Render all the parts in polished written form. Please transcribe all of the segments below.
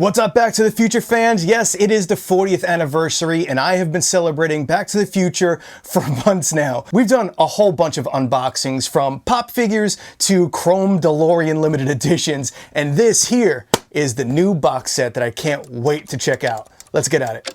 What's up, Back to the Future fans? Yes, it is the 40th anniversary, and I have been celebrating Back to the Future for months now. We've done a whole bunch of unboxings, from pop figures to Chrome DeLorean limited editions, and this here is the new box set that I can't wait to check out. Let's get at it.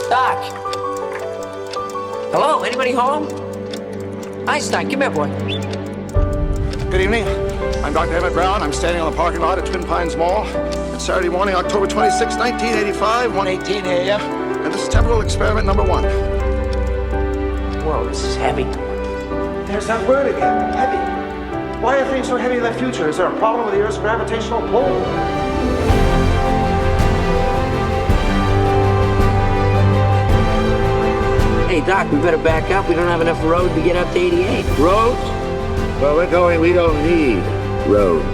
Doc! Hello, anybody home? Hi, Doc, come here, boy. Good evening. I'm Dr. Emmett Brown. I'm standing on the parking lot at Twin Pines Mall. It's Saturday morning, October 26, 1985, 1:18 a.m. And this is temporal experiment number 1. Whoa, this is heavy. There's that word again, heavy. Why are things so heavy in the future? Is there a problem with the Earth's gravitational pull? Hey, Doc, we better back up. We don't have enough road to get up to 88. Roads? Well, we're going, we don't need roads.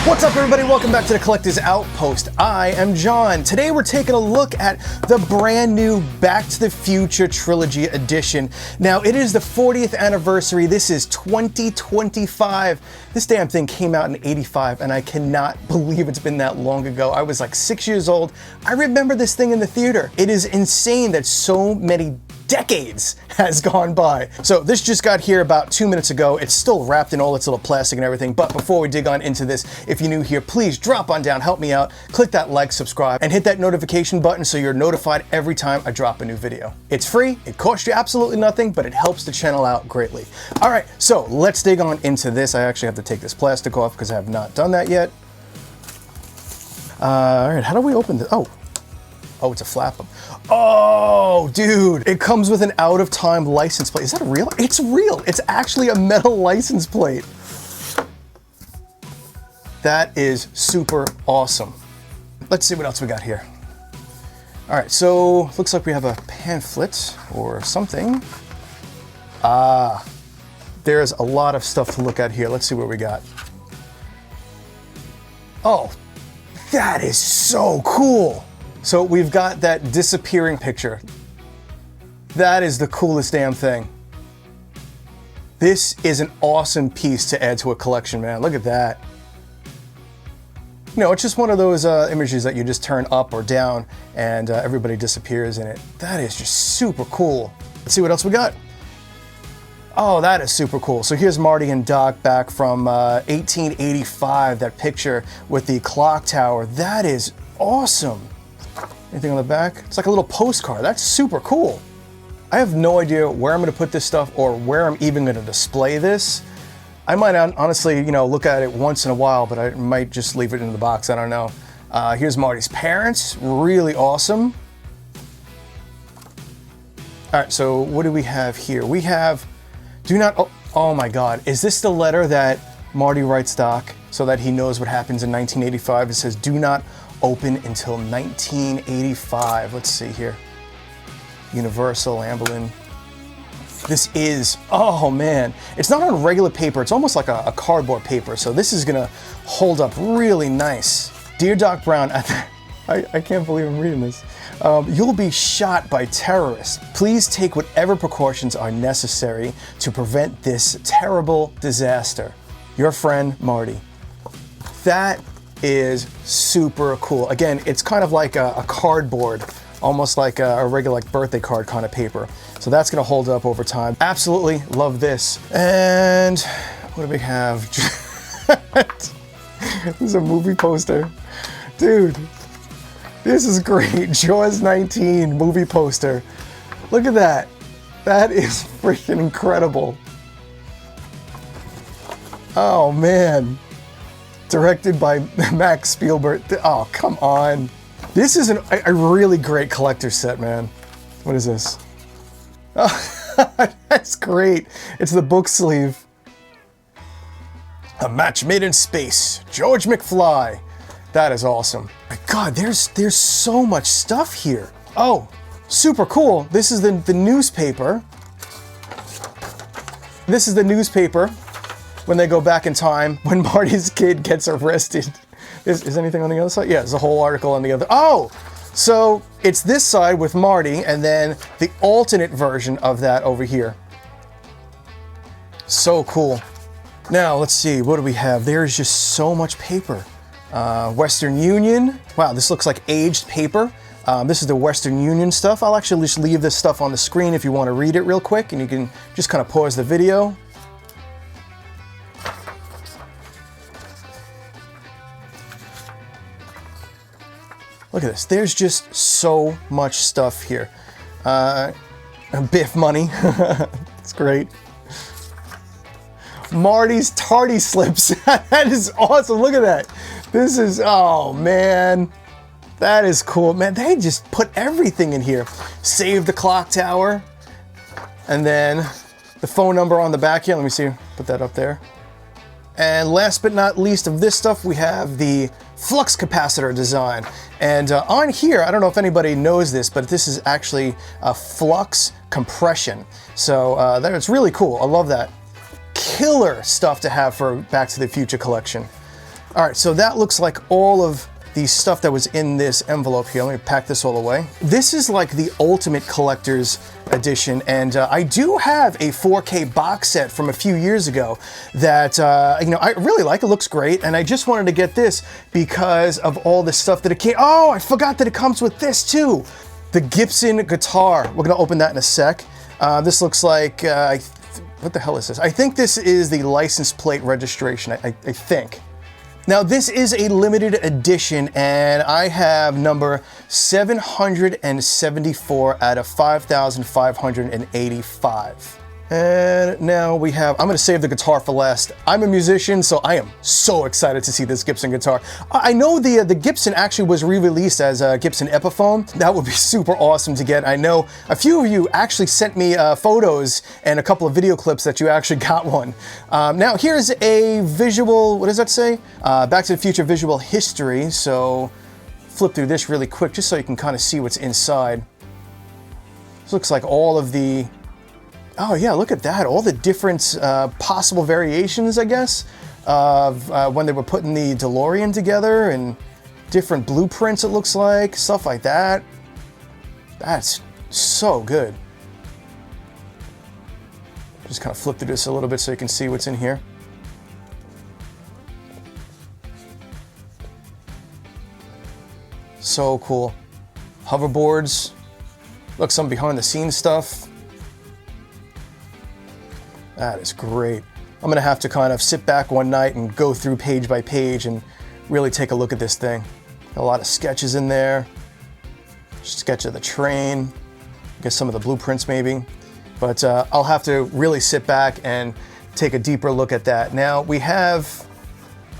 What's up, everybody? Welcome back to the Collector's Outpost. I am John. Today we're taking a look at the brand new Back to the Future Trilogy edition. Now, it is the 40th anniversary. This is 2025. This damn thing came out in 85, and I cannot believe it's been that long ago. I was like 6 years old. I remember this thing in the theater. It is insane that so many decades has gone by. So this just got here about 2 minutes ago. It's still wrapped in all its little plastic and everything, but before we dig on into this, if you're new here, please drop on down, help me out, click that like, subscribe, and hit that notification button so you're notified every time I drop a new video. It's free, it costs you absolutely nothing, but it helps the channel out greatly. All right, so let's dig on into this. I actually have to take this plastic off because I have not done that yet. All right, how do we open this? Oh, it's a flap. Oh, dude, it comes with an out-of-time license plate. Is that real? It's real. It's actually a metal license plate. That is super awesome. Let's see what else we got here. All right, so looks like we have a pamphlet or something. There's a lot of stuff to look at here. Let's see what we got. Oh, that is so cool. So we've got that disappearing picture. That is the coolest damn thing. This is an awesome piece to add to a collection, man. Look at that. You know, it's just one of those images that you just turn up or down and everybody disappears in it. That is just super cool. Let's see what else we got. Oh, that is super cool. So here's Marty and Doc back from 1885, that picture with the clock tower. That is awesome. Anything on the back? It's like a little postcard. That's super cool. I have no idea where I'm going to put this stuff or where I'm even going to display this. I might honestly, look at it once in a while, but I might just leave it in the box. I don't know. Here's Marty's parents. Really awesome. All right, so what do we have here? We have, oh my God. Is this the letter that Marty writes Doc so that he knows what happens in 1985? It says, do not open until 1985. Let's see here. Universal, Amblin. This is, oh man, it's not on regular paper. It's almost like a cardboard paper. So this is gonna hold up really nice. Dear Doc Brown, I can't believe I'm reading this. You'll be shot by terrorists. Please take whatever precautions are necessary to prevent this terrible disaster. Your friend, Marty. That is super cool. Again, it's kind of like a cardboard, almost like a regular birthday card kind of paper. So that's gonna hold up over time. Absolutely love this. And what do we have? This is a movie poster. Dude, this is great. Jaws 19 movie poster. Look at that. That is freaking incredible. Oh man. Directed by Max Spielberg. Oh, come on. This is a really great collector set, man. What is this? Oh, that's great. It's the book sleeve. A Match Made in Space. George McFly. That is awesome. My God, there's so much stuff here. Oh, super cool. This is the newspaper. This is the newspaper when they go back in time, when Marty's kid gets arrested. Is anything on the other side? Yeah, there's a whole article on the other. Oh, so it's this side with Marty, and then the alternate version of that over here. So cool. Now, let's see, what do we have? There's just so much paper. Western Union. Wow, this looks like aged paper. This is the Western Union stuff. I'll actually just leave this stuff on the screen if you want to read it real quick, and you can just kind of pause the video. Look at this. There's just so much stuff here. Biff money. It's great. Marty's tardy slips. That is awesome. Look at that. This is, oh man. That is cool. Man, they just put everything in here. Save the clock tower. And then the phone number on the back here. Let me see. Put that up there. And last but not least of this stuff, we have the flux capacitor design. And on here, I don't know if anybody knows this, but this is actually a flux compression. So that's really cool. I love that. Killer stuff to have for Back to the Future collection. All right, so that looks like all of the stuff that was in this envelope here. Let me pack this all away. This is like the ultimate collector's edition, and I do have a 4K box set from a few years ago that you know, I really like. It looks great, and I just wanted to get this because of all the stuff that it came. Oh, I forgot that it comes with this too. The Gibson guitar. We're gonna open that in a sec. This looks like, what the hell is this? I think this is the license plate registration, I think. Now this is a limited edition, and I have number 774 out of 5,585. And now we have, I'm gonna save the guitar for last. I'm a musician, so I am so excited to see this Gibson guitar. I know the Gibson actually was re-released as a Gibson Epiphone. That would be super awesome to get. I know a few of you actually sent me photos and a couple of video clips that you actually got one. Now here's a visual, what does that say? Back to the Future visual history. So flip through this really quick just so you can kind of see what's inside. This looks like all of the, oh yeah, look at that. All the different possible variations, I guess, of when they were putting the DeLorean together, and different blueprints, it looks like, stuff like that. That's so good. Just kind of flip through this a little bit so you can see what's in here. So cool. Hoverboards. Look, some behind the scenes stuff. That is great. I'm gonna have to kind of sit back one night and go through page by page and really take a look at this thing. A lot of sketches in there. Sketch of the train. I guess some of the blueprints maybe. But I'll have to really sit back and take a deeper look at that. Now we have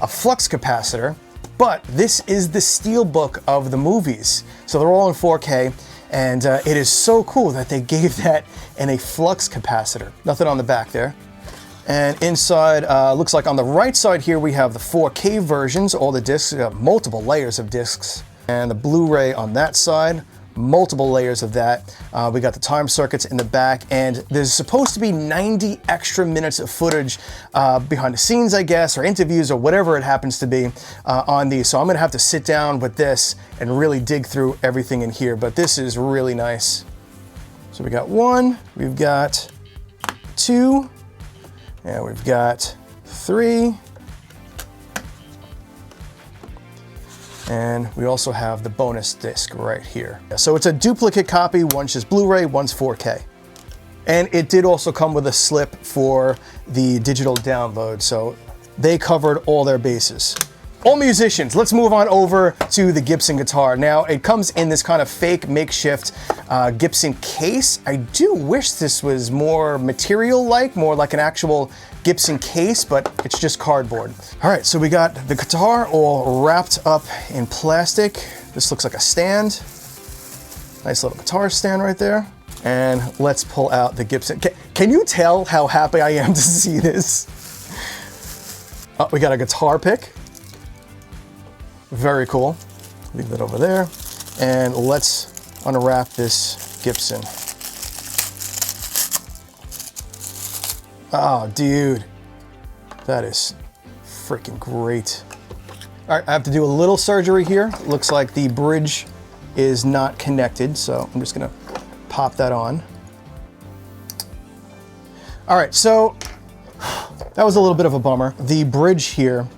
a flux capacitor, but this is the Steelbook of the movies. So they're all in 4K. And it is so cool that they gave that in a flux capacitor. Nothing on the back there. And inside, looks like on the right side here, we have the 4K versions, all the discs, multiple layers of discs. And the Blu-ray on that side, multiple layers of that. We got the time circuits in the back, and there's supposed to be 90 extra minutes of footage behind the scenes, I guess, or interviews or whatever it happens to be on these. So I'm gonna have to sit down with this and really dig through everything in here, but this is really nice. So we got one, we've got two, and we've got three. And we also have the bonus disc right here. So it's a duplicate copy, one's just Blu-ray, one's 4K. And it did also come with a slip for the digital download, so they covered all their bases. All musicians, let's move on over to the Gibson guitar. Now, it comes in this kind of fake makeshift Gibson case. I do wish this was more material-like, more like an actual Gibson case, but it's just cardboard. All right, so we got the guitar all wrapped up in plastic. This looks like a stand. Nice little guitar stand right there. And let's pull out the Gibson. Can you tell how happy I am to see this? Oh, we got a guitar pick. Very cool. Leave that over there. And let's unwrap this Gibson. Oh, dude. That is freaking great. All right, I have to do a little surgery here. Looks like the bridge is not connected, so I'm just gonna pop that on. All right, so that was a little bit of a bummer. The bridge here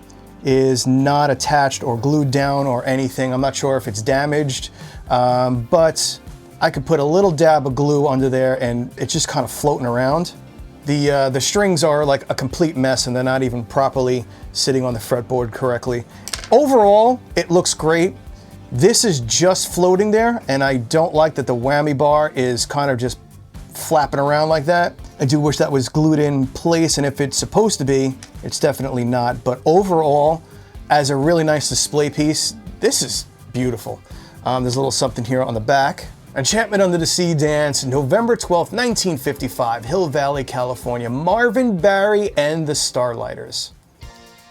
is not attached or glued down or anything. I'm not sure if it's damaged, but I could put a little dab of glue under there and it's just kind of floating around. The strings are like a complete mess and they're not even properly sitting on the fretboard correctly. Overall, it looks great. This is just floating there, and I don't like that the whammy bar is kind of just flapping around like that. I do wish that was glued in place, and if it's supposed to be, it's definitely not. But overall, as a really nice display piece, this is beautiful. There's a little something here on the back. Enchantment Under the Sea Dance, November 12th, 1955, Hill Valley, California. Marvin, Barry, and the Starlighters.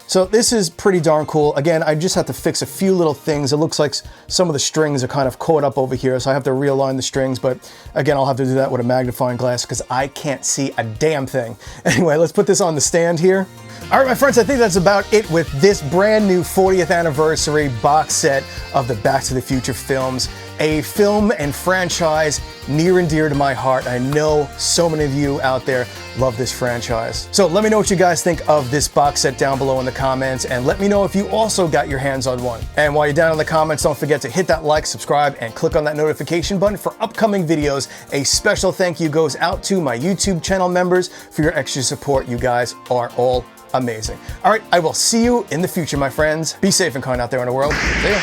So this is pretty darn cool. Again, I just have to fix a few little things. It looks like some of the strings are kind of caught up over here, so I have to realign the strings, but again, I'll have to do that with a magnifying glass because I can't see a damn thing. Anyway, let's put this on the stand here. All right, my friends, I think that's about it with this brand new 40th anniversary box set of the Back to the Future films. A film and franchise near and dear to my heart. I know so many of you out there love this franchise. So let me know what you guys think of this box set down below in the comments, and let me know if you also got your hands on one. And while you're down in the comments, don't forget to hit that like, subscribe, and click on that notification button for upcoming videos. A special thank you goes out to my YouTube channel members for your extra support. You guys are all amazing. All right, I will see you in the future, my friends. Be safe and kind out there in the world. See ya.